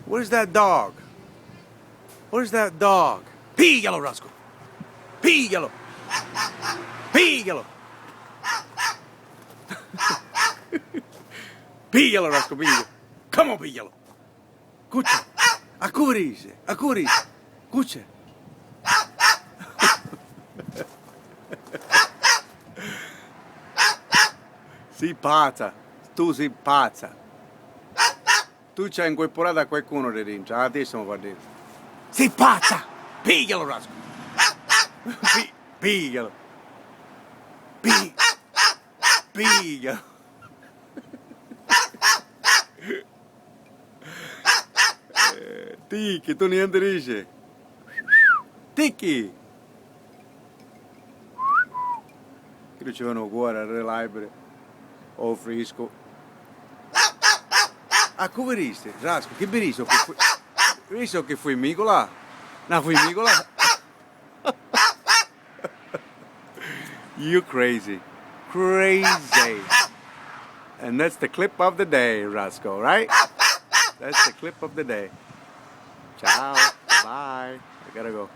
Where's that dog? Where's that dog? Píllalo, Rascal. Píllalo. Píllalo. Píllalo, Rascal, píllalo. Come on, píllalo. Escucha. Accurise. Accurise. Escucha. Sei pazza. Tu sei pazza. Tu ci hai incorporato a qualcuno di dentro. Adesso mi fa dire. Sei pazza. Píllalo, Rascal. Píllalo. Píllalo. Tiki, tu niente dici? Tiki! Che ci vanno cuore, reliabile, o fresco. Ah, come vedi? Rascal, che beriso? Visto che fui micola? No, fui micola? You crazy. Crazy. And that's the clip of the day, Rascal, right? That's the clip of the day. Ciao. Bye. I gotta go.